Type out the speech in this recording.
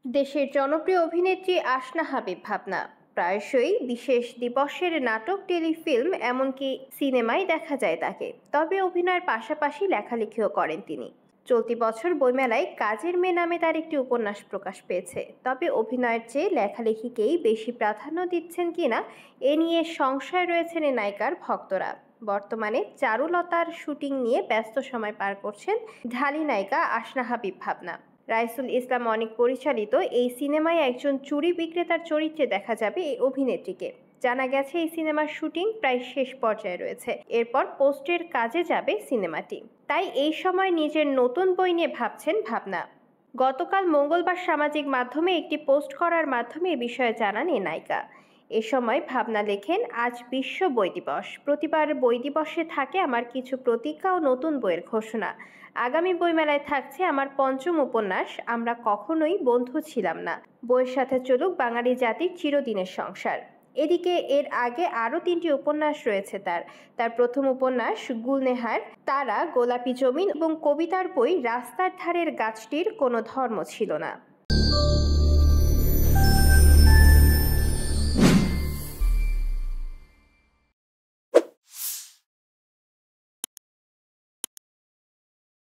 দেশের জনপ্রিয় অভিনেত্রী আসনা হাবিব ভাবনা প্রায়শই বিশেষ দিবসের নাটক, টেলিফিল্ম, এমনকি সিনেমায় দেখা যায় তাকে। তবে অভিনয়ের পাশাপাশি লেখালেখিও করেন তিনি। চলতি বছর বইমেলায় কাজের মেয়ে নামে তার একটি উপন্যাস প্রকাশ পেয়েছে। তবে অভিনয়ের চেয়ে লেখালেখিকেই বেশি প্রাধান্য দিচ্ছেন কিনা এ নিয়ে সংশয় রয়েছেন এই নায়িকার ভক্তরা। বর্তমানে চারুলতার শুটিং নিয়ে ব্যস্ত সময় পার করছেন ঢালি নায়িকা আসনা হাবিব ভাবনা। রাইসুল ইসলাম অনিক পরিচালিত এই সিনেমায় একজন চুরি বিক্রেতার চরিত্রে দেখা যাবে এই অভিনেত্রীকে। জানা গেছে এই সিনেমার শুটিং প্রায় শেষ পর্যায়ে রয়েছে, এরপর পোস্টের কাজে যাবে সিনেমাটি। তাই এই সময় নিজের নতুন বই নিয়ে ভাবছেন ভাবনা। গতকাল মঙ্গলবার সামাজিক মাধ্যমে একটি পোস্ট করার মাধ্যমে এ বিষয়ে জানান এই নায়িকা। এ সময় ভাবনা লেখেন, আজ বিশ্ব বই দিবস। প্রতিবার বই দিবসে থাকে আমার কিছু প্রতিজ্ঞা ও নতুন বইয়ের ঘোষণা। আগামী বইমেলায় থাকছে আমার পঞ্চম উপন্যাস আমরা কখনোই বন্ধু ছিলাম না। বইয়ের সাথে চলুক বাঙালি জাতির চিরদিনের সংসার। এদিকে এর আগে আরও 3টি উপন্যাস রয়েছে তার। তার প্রথম উপন্যাস গুলনেহার, তারা, গোলাপি জমিন এবং কবিতার বই রাস্তার ধারের গাছটির কোনো ধর্ম ছিল না।